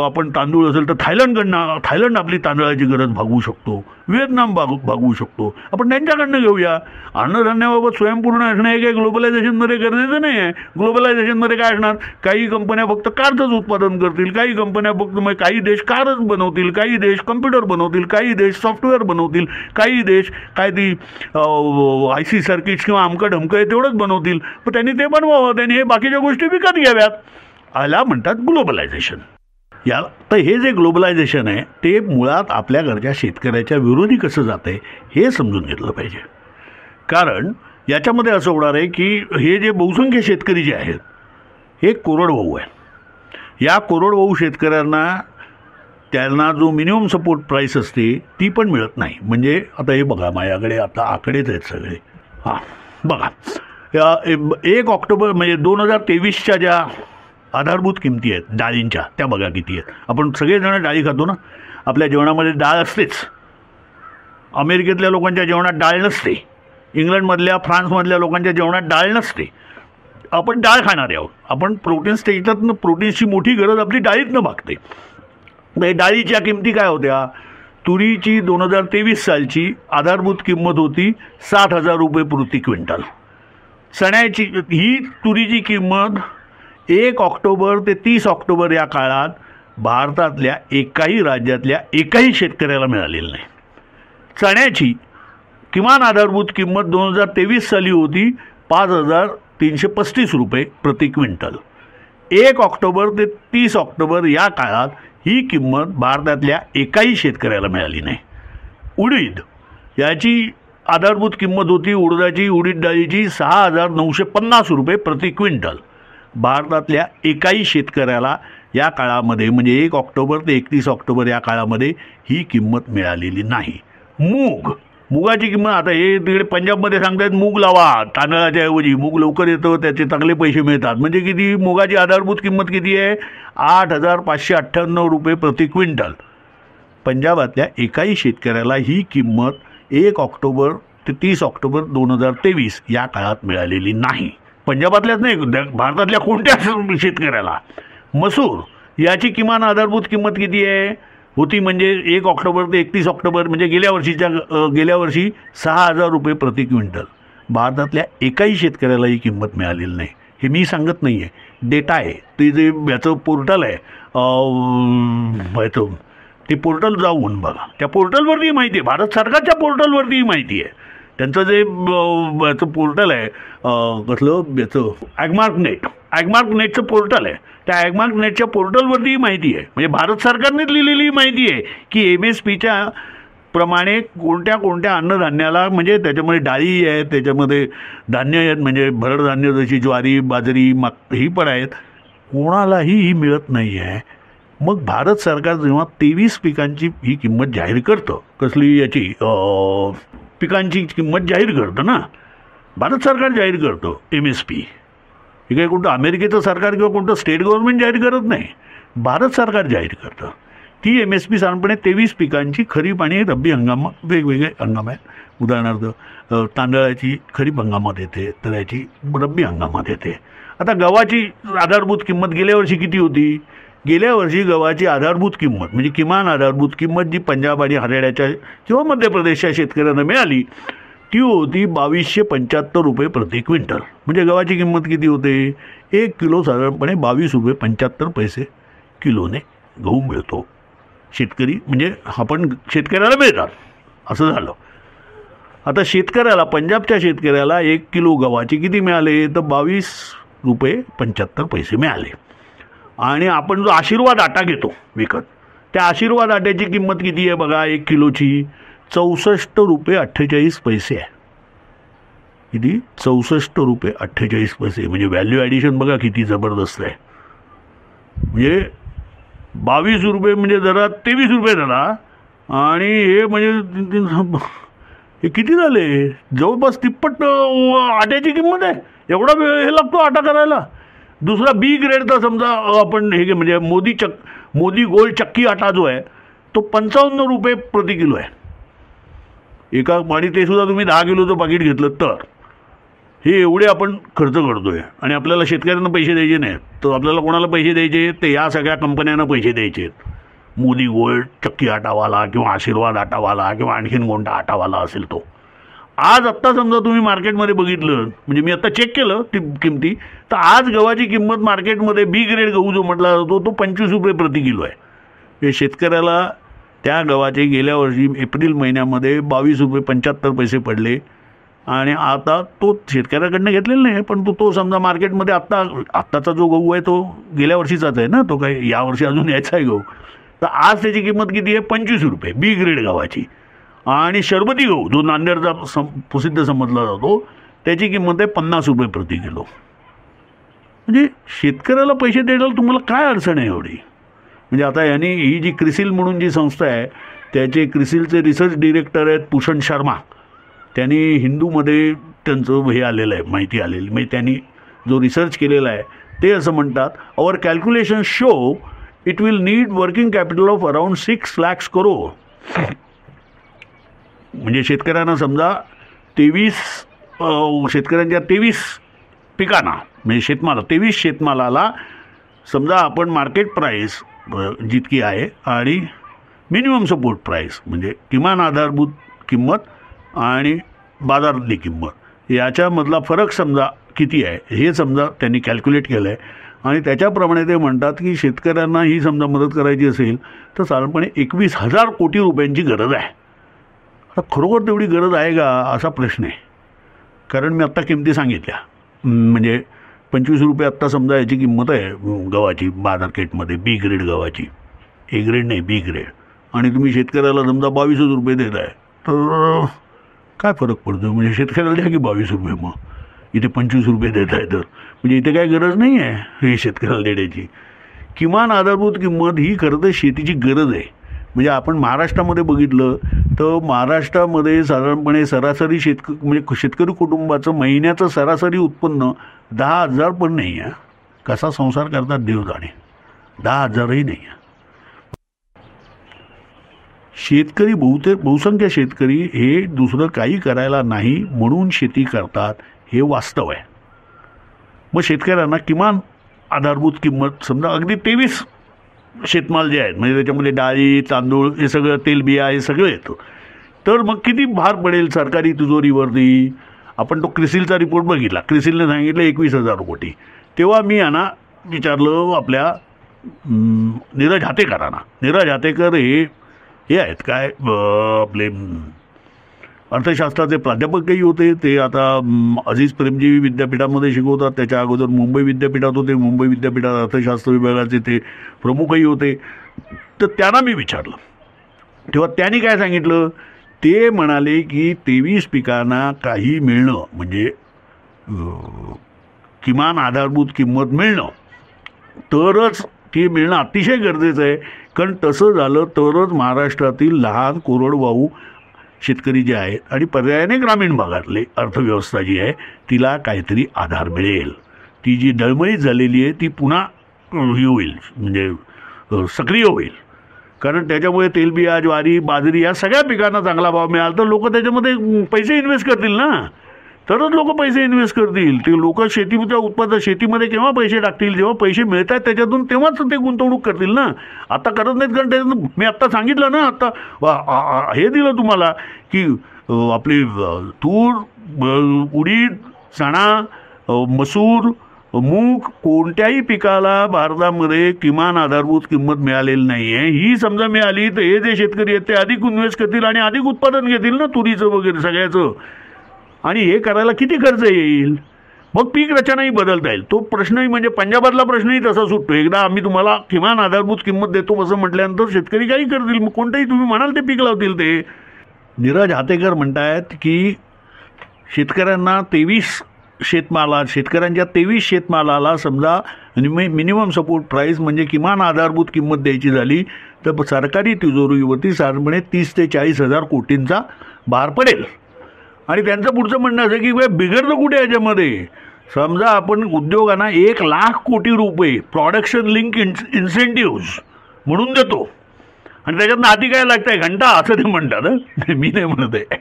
आपण तांदूळ असेल तर थायलंड आपली तांदळाची गरज भागवू शकतो, व्हिएतनाम भागवू शकतो, आपण त्यांच्याकडनं घेऊया. अन्नधान्याबाबत स्वयंपूर्ण असणं हे काही ग्लोबलायझेशनमध्ये गरजेचं नाही आहे. ग्लोबलायझेशनमध्ये काय असणार, काही कंपन्या फक्त कारचंच उत्पादन करतील, काही कंपन्या फक्त मग काही देश कारच बनवतील, काही देश कम्प्युटर बनवतील, काही देश सॉफ्टवेअर बनवतील, काही देश काय ती IC सर्किट्स किंवा अमकं ढमकं आहे तेवढंच बनवतील. पण त्यांनी ते बनवावं, त्यांनी हे बाकीच्या गोष्टी विकत घ्याव्यात. याला म्हणतात ग्लोबलायझेशन. तर हे जे ग्लोबलायझेशन आहे ते मुळात आपल्याकडच्या शेतकऱ्याच्या विरोधी कसं जातं आहे हे समजून घेतलं पाहिजे. कारण याच्यामध्ये असं होणार आहे की हे जे बहुसंख्य शेतकरी जे आहेत हे कोरडवाहू आहे. या कोरडवाहू शेतकऱ्यांना त्यांना जो मिनिमम सपोर्ट प्राईस असते ती पण मिळत नाही. म्हणजे आता हे बघा, माझ्याकडे आता आकडेच आहेत सगळे. हां बघा, 1 ऑक्टोबर म्हणजे 2023च्या ज्या आधारभूत किमती आहेत डाळींच्या त्या बघा किती आहेत. आपण सगळेजण डाळी खातो ना, आपल्या जेवणामध्ये डाळ असतेच. अमेरिकेतल्या लोकांच्या जेवणात डाळ नसते, इंग्लंडमधल्या फ्रान्समधल्या लोकांच्या जेवणात डाळ नसते. आपण डाळ खाणारे आहोत. आपण प्रोटीन्स त्याच्यातनं, प्रोटीन्सची मोठी गरज आपली डाळीतनं भागते. डाळीच्या किमती काय होत्या, तुरीची 2023 सालची आधारभूत किंमत होती 60,000 रुपये प्रति क्विंटल. चण्याची ही तुरीची किंमत 1 ऑक्टोबर ते 30 ऑक्टोबर या काळात भारतातल्या एकाही राज्यातल्या एकाही शेतकऱ्याला मिळालेली नाही. चण्याची किमान आधारभूत किंमत 2023 साली होती 5,335 रुपये प्रति क्विंटल. 1 ऑक्टोबर ते 30 ऑक्टोबर या काळात ही किंमत भारतातल्या एकाही शेतकऱ्याला मिळाली नाही. उडीद याची आधारभूत किंमत होती उडदाची, उडीद डाळीची 6,950 रुपये प्रति क्विंटल. भारतातल्या एकाही शेतकऱ्याला या काळामध्ये म्हणजे 1 ऑक्टोबर ते 31 ऑक्टोबर या काळामध्ये ही किंमत मिळालेली नाही. मुगाची किंमत आता हे तिकडे पंजाबमध्ये सांगतात मूग लावा तांदळाच्या ऐवजी, मूग लवकर येतं, त्याचे चांगले पैसे मिळतात. म्हणजे किती मुगाची आधारभूत किंमत किती आहे? 8,598 रुपये प्रति क्विंटल. पंजाबातल्या एकाही शेतकऱ्याला ही किंमत 1 ऑक्टोबर ते 30 ऑक्टोबर 2023 या काळात मिळालेली नाही. पंजाबातल्याच नाही, भारतातल्या कोणत्या शेतकऱ्याला. मसूर याची किमान आधारभूत किंमत किती आहे होती म्हणजे 1 ऑक्टोबर ते 31 ऑक्टोबर म्हणजे गेल्या वर्षी 6,000 रुपये प्रति क्विंटल. भारतातल्या एकाही शेतकऱ्याला ही किंमत मिळालेली नाही. हे मी सांगत नाही आहे, डेटा आहे. ते जे याचं पोर्टल आहे ते पोर्टल जाऊन बघा, त्या पोर्टलवरती माहिती आहे, भारत सरकारच्या पोर्टलवरती माहिती आहे. त्यांचं जे याचं पोर्टल आहे कसलं याचं ॲग्मार्क नेटचं पोर्टल आहे, त्या ॲग्मार्क नेटच्या पोर्टलवरती माहिती आहे. म्हणजे भारत सरकारनेच लिहिलेली माहिती आहे की MSPच्या प्रमाणे कोणत्या कोणत्या अन्नधान्याला, म्हणजे त्याच्यामध्ये डाळी आहेत, त्याच्यामध्ये धान्य आहेत, म्हणजे भरडधान्य जशी ज्वारी, बाजरी, ही पण आहेत, कोणालाही ही मिळत नाही आहे. मग भारत सरकार जेव्हा 23 पिकांची ही किंमत जाहीर करतं, कसली याची पिकांची किंमत जाहीर करतं ना, भारत सरकार जाहीर करतं MSP. हे काही कोणतं अमेरिकेचं सरकार किंवा कोणतं स्टेट गव्हर्नमेंट जाहीर करत नाही, भारत सरकार जाहीर करतं. ती MSP साधारणपणे 23 पिकांची खरीप आणि रब्बी हंगाम वेगवेगळे हंगाम आहेत. उदाहरणार्थ तांदळाची खरीप हंगामात येते, तर याची रब्बी हंगामात येते. आता गव्हाची आधारभूत किंमत गेल्या वर्षी किती होती? गेल्या वर्षी गव्हाची आधारभूत किंमत म्हणजे किमान आधारभूत किंमत जी पंजाब आणि हरियाणाच्या किंवा मध्य प्रदेशच्या शेतकऱ्यांना मिळाली ती होती 2,275 रुपये प्रति क्विंटल. म्हणजे गव्हाची किंमत किती होते? 1 किलो साधारणपणे 22.75 रुपये किलोने गहू मिळतो. शेतकरी म्हणजे आपण शेतकऱ्याला मिळतात असं झालं. आता शेतकऱ्याला, पंजाबच्या शेतकऱ्याला 1 किलो गव्हाची किती मिळाले? तर 22.75 रुपये मिळाले. आणि आपण जो आशीर्वाद आटा घेतो विकत, त्या आशीर्वाद आट्याची किंमत किती आहे बघा 1 किलोची? 64.48 रुपये आहे. किती? 64.48 रुपये. म्हणजे व्हॅल्यू ॲडिशन बघा किती जबरदस्त आहे. म्हणजे 22 रुपये म्हणजे जरा 23 रुपये झाला, आणि हे म्हणजे हे किती झाले? जवळपास 33 आट्याची किंमत आहे. एवढा वेळ हे लागतो आटा करायला. दुसरा B ग्रेडचा समजा आपण हे म्हणजे मोदी गोल्ड चक्की आटा जो आहे तो 55 रुपये प्रति किलो आहे एका. आणि ते सुद्धा तुम्ही 10 किलोचं पाकिट घेतलं तर हे एवढे आपण खर्च करतोय. आणि आपल्याला शेतकऱ्यांना पैसे द्यायचे नाहीत, तर आपल्याला कोणाला पैसे द्यायचे? ते या सगळ्या कंपन्यांना पैसे द्यायचे. मोदी गोल्ड चक्की आटावाला किंवा आशीर्वाद आटावाला किंवा आणखीन कोणता आटावाला असेल तो. आज आत्ता समजा तुम्ही मार्केटमध्ये बघितलं, म्हणजे मी आत्ता चेक केलं ती किमती, तर आज गव्हाची किंमत मार्केटमध्ये B ग्रेड गहू जो म्हटला जातो तो 25 रुपये प्रति किलो आहे. हे शेतकऱ्याला त्या गव्हाचे गेल्या वर्षी एप्रिल महिन्यामध्ये 22.75 रुपये पडले. आणि आता तो शेतकऱ्याकडनं घेतलेला नाही, पण तो समजा मार्केटमध्ये आत्ताचा जो गहू आहे तो गेल्या वर्षीचाच आहे ना, तो काही यावर्षी अजून यायचा आहे गहू. तर आज त्याची किंमत किती आहे? 25 रुपये B ग्रेड गव्हाची. आणि शरबती गहू जो नांदेडचा प्रसिद्ध समजला जातो त्याची किंमत आहे 50 रुपये प्रति किलो. म्हणजे शेतकऱ्याला पैसे द्यायला तुम्हाला काय अडचण आहे एवढी? म्हणजे आता यांनी ही जी क्रिसिल म्हणून जी संस्था आहे त्याचे क्रिसिलचे रिसर्च डिरेक्टर आहेत भूषण शर्मा. त्यांनी हिंदूमध्ये त्यांचं हे आलेलं आहे, माहिती आलेली. म्हणजे त्यांनी जो रिसर्च केलेला आहे ते असं म्हणतात, our calculation show it will need working capital of around 6 lakh crore. म्हणजे शेतकऱ्यांना समजा 23 शेतकऱ्यांच्या 23 पिकांना म्हणजे 23 शेतमालाला समजा आपण मार्केट प्राईस जितकी आहे आणि मिनिमम सपोर्ट प्राईस म्हणजे किमान आधारभूत किंमत आणि बाजारातली किंमत याच्यामधला फरक समजा किती आहे हे समजा त्यांनी कॅल्क्युलेट केलं आहे. आणि त्याच्याप्रमाणे ते म्हणतात की शेतकऱ्यांना ही समजा मदत करायची असेल तर साधारणपणे 21,000 कोटी रुपयांची गरज आहे. आता खरोखर तेवढी गरज आहे का असा प्रश्न आहे. कारण मी आत्ता किमती सांगितल्या, म्हणजे 25 रुपये आत्ता समजा याची किंमत आहे गव्हाची बाजारपेठमध्ये B ग्रेड गव्हाची. ए ग्रेड नाही बी ग्रेड, आणि तुम्ही शेतकऱ्याला समजा 22 रुपये देत आहे, तर काय फरक पडतो? म्हणजे शेतकऱ्याला द्या की 22 रुपये, मग इथे 25 रुपये देत आहे, तर म्हणजे इथे काय गरज नाही आहे हे शेतकऱ्याला देण्याची. किमान आधारभूत किंमत ही खरं तर शेतीची गरज आहे. म्हणजे आपण महाराष्ट्रामध्ये बघितलं तर महाराष्ट्रामध्ये साधारणपणे सरासरी म्हणजे शेतकरी कुटुंबाचं महिन्याचं सरासरी उत्पन्न 10,000 पण नाही आहे. कसा संसार करतात देव जाणे, 10,000ही नाही आहे. शेतकरी बहुसंख्य शेतकरी हे दुसरं काही करायला नाही म्हणून शेती करतात, हे वास्तव आहे. मग शेतकऱ्यांना किमान आधारभूत किंमत समजा अगदी 23 शेतमाल जे आहेत, म्हणजे त्याच्यामध्ये डाळी, तांदूळ, हे सगळं, तेलबिया, हे सगळं येतं, तर मग किती भार पडेल सरकारी तिजोरीवरती? आपण तो क्रिसिलचा रिपोर्ट बघितला. क्रिसिलने सांगितलं 21,000 कोटी. तेव्हा मी यांना विचारलं, आपल्या नीरज हातेकरांना. नीरज हातेकर हे आहेत काय आपले अर्थशास्त्राचे प्राध्यापकही होते. ते आता अजीज प्रेमजी विद्यापीठामध्ये शिकवतात. त्याच्या अगोदर मुंबई विद्यापीठात होते. मुंबई विद्यापीठात अर्थशास्त्र विभागाचे ते प्रमुखही होते. तर त्यांना मी विचारलं, तेव्हा त्यांनी काय सांगितलं, ते म्हणाले की 23 पिकांना काही मिळणं म्हणजे किमान आधारभूत किंमत मिळणं, तरच ती मिळणं अतिशय गरजेचं आहे. कारण तसं झालं तरच महाराष्ट्रातील लहान कोरडवाहू शेतकरी जे आहेत आणि पर्यायाने ग्रामीण भागातले अर्थव्यवस्था जी आहे तिला काहीतरी आधार मिळेल. ती जी डळमळीत झालेली आहे ती पुन्हा ही होईल, म्हणजे सक्रिय होईल. कारण त्याच्यामुळे तेलबिया, ज्वारी, बाजरी या सगळ्या पिकांना चांगला भाव मिळाला तर लोक त्याच्यामध्ये पैसे इन्व्हेस्ट करतील ना, तरच लोक पैसे इन्व्हेस्ट करतील. ते लोक शेतीमध्ये केव्हा पैसे टाकतील? जेव्हा पैसे मिळतात त्याच्यातून तेव्हाच ते गुंतवणूक करतील ना. आता करत नाहीत. कारण त्याच्यातून मी आत्ता सांगितलं ना, आत्ता हे दिलं तुम्हाला की आपली तूर, उडीद, चणा, मसूर, मूग, कोणत्याही पिकाला भारतामध्ये किमान आधारभूत किंमत मिळालेली नाही आहे. ही समजा मिळाली तर हे जे शेतकरी आहेत ते अधिक इन्व्हेस्ट करतील आणि अधिक उत्पादन घेतील ना, तुरीचं वगैरे सगळ्याचं. आणि हे करायला किती खर्च येईल? मग पीक रचनाही बदलता येईल. तो प्रश्नही म्हणजे पंजाबातला प्रश्नही तसा सुटतो. एकदा आम्ही तुम्हाला किमान आधारभूत किंमत देतो असं म्हटल्यानंतर शेतकरी काही करतील, मग कोणतंही तुम्ही म्हणाल ते पीक लावतील. ते नीरज हातेकर म्हणतायत की शेतकऱ्यांना 23 शेतकऱ्यांच्या 23 शेतमालाला समजा मिनिमम सपोर्ट प्राईस म्हणजे किमान आधारभूत किंमत द्यायची झाली तर सरकारी तिजोरीवरती साधारणपणे 30 ते 40,000 कोटींचा भार पडेल. आणि त्यांचं पुढचं म्हणणं असं की बिघडतं कुठे याच्यामध्ये? समजा आपण उद्योगांना 1,00,000 कोटी रुपये प्रोडक्शन लिंक इन्सेंटिव्ह म्हणून देतो आणि त्याच्यातनं आधी काय लागतंय घंटा, असं ते म्हणतात. मी नाही म्हणत आहे,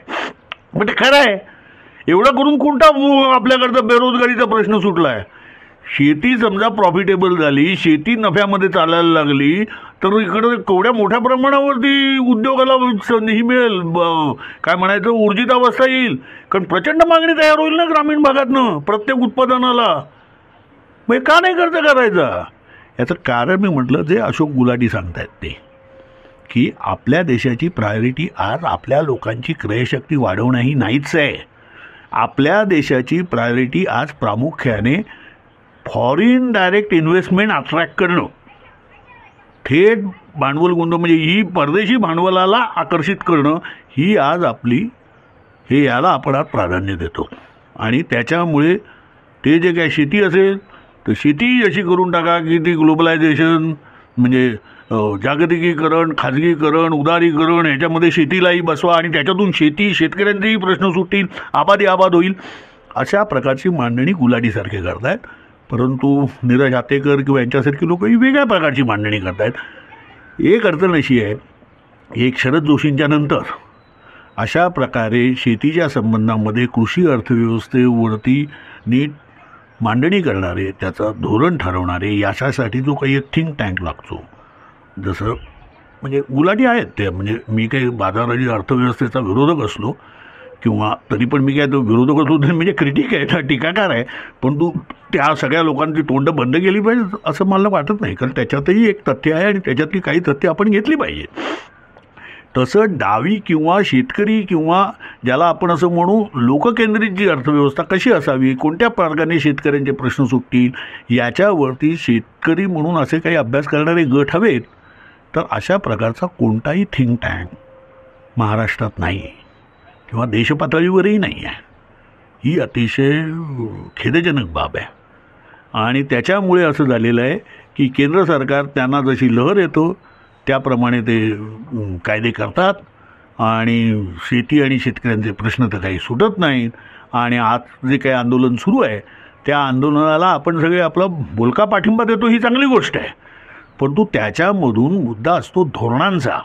पण ते खरं आहे. एवढं करून कोणता आपल्याकडचा बेरोजगारीचा प्रश्न सुटला आहे? शेती समजा प्रॉफिटेबल झाली, शेती नफ्यामध्ये चालायला लागली तर इकडं केवढ्या मोठ्या प्रमाणावरती उद्योगाला संधी मिळेल, काय म्हणायचं, ऊर्जित अवस्था येईल. कारण प्रचंड मागणी तयार होईल ना ग्रामीण भागातनं प्रत्येक उत्पादनाला. मग का नाही खर्च करायचा? याचं कारण मी म्हटलं जे अशोक गुलाटी सांगतायत ते, की आपल्या देशाची प्रायोरिटी आज आपल्या लोकांची क्रयशक्ती वाढवणं ही नाहीच आहे. आपल्या देशाची प्रायोरिटी आज प्रामुख्याने फॉरेन डायरेक्ट इन्व्हेस्टमेंट अट्रॅक्ट करणं, थेट भांडवल गुंतवणूक म्हणजे ही परदेशी भांडवलाला आकर्षित करणं, ही आज आपली याला आपण आज प्राधान्य देतो. आणि त्याच्यामुळे ते जे काय शेती असेल तर शेती अशी करून टाका की ती ग्लोबलायझेशन म्हणजे जागतिकीकरण, खाजगीकरण, उदारीकरण ह्याच्यामध्ये शेतीलाही बसवा आणि त्याच्यातून शेतकऱ्यांचेही प्रश्न सुटतील, आबाद होईल, अशा प्रकारची मांडणी गुलाटीसारखे करतायत. परंतु नीरज हातेकर किंवा यांच्यासारखी लोक ही वेगळ्या प्रकारची मांडणी करतायत. एक अडचण अशी आहे, एक शरद जोशींच्या नंतर अशा प्रकारे शेतीच्या संबंधामध्ये कृषी अर्थव्यवस्थेवरती नीट मांडणी करणारे, त्याचं धोरण ठरवणारे, याच्यासाठी जो काही एक थिंक टँक लागतो, जसं म्हणजे गुलाटी आहेत ते. म्हणजे मी काही बाजाराची अर्थव्यवस्थेचा विरोधक असलो किंवा तरी पण मी काय तो विरोधक असलो म्हणजे क्रिटिक आहे, टीकाकार आहे, पण त्या सगळ्या लोकांची तोंड बंद केली पाहिजे असं मला वाटत नाही. कारण त्याच्यातही एक तथ्य आहे आणि त्याच्यातली काही तथ्य आपण घेतली पाहिजे. तसं डावी किंवा शेतकरी किंवा ज्याला आपण असं म्हणू लोककेंद्रित जी अर्थव्यवस्था कशी असावी, कोणत्या प्रकारे शेतकऱ्यांचे प्रश्न सुटतील, याच्यावरती शेतकरी म्हणून असे काही अभ्यास करणारे गट हवेत. तर अशा प्रकारचा कोणताही थिंक टँक महाराष्ट्रात नाही आहे किंवा देशपातळीवरही नाही आहे. ही अतिशय खेदजनक बाब आहे. आणि त्याच्यामुळे असं झालेलं आहे की केंद्र सरकार त्यांना जशी लहर येतो त्याप्रमाणे ते कायदे करतात आणि शेती आणि शेतकऱ्यांचे प्रश्न तर काही सुटत नाहीत. आणि आज जे काही आंदोलन सुरू आहे त्या आंदोलनाला आपण सगळे आपला बोलका पाठिंबा देतो, ही चांगली गोष्ट आहे. परंतु त्याच्यामधून मुद्दा असतो धोरणांचा.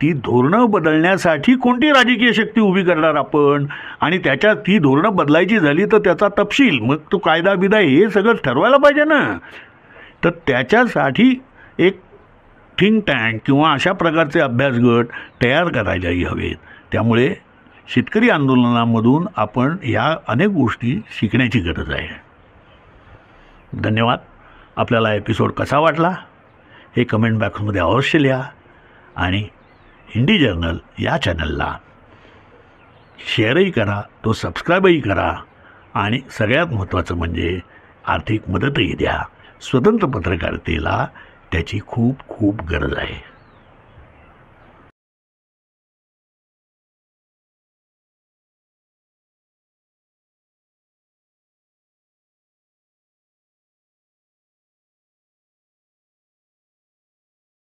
ती धोरणं बदलण्यासाठी कोणती राजकीय शक्ती उभी करणार आपण, आणि त्याच्यात ती धोरणं बदलायची झाली तर त्याचा तपशील, मग तो कायदा बिदा हे सगळं ठरवायला पाहिजे ना. तर त्याच्यासाठी एक थिंक टँक किंवा अशा प्रकारचे अभ्यास गट तयार करायलाही हवेत. त्यामुळे शेतकरी आंदोलनामधून आपण ह्या अनेक गोष्टी शिकण्याची गरज आहे. धन्यवाद. आपल्याला एपिसोड कसा वाटला हे कमेंट बॉक्समध्ये अवश्य लिहा आणि हिंदी जर्नल या चॅनलला शेअरही करा, तो सबस्क्राईबही करा आणि सगळ्यात महत्त्वाचं म्हणजे आर्थिक मदतही द्या. स्वतंत्र पत्रकारितेला त्याची खूप खूप गरज आहे.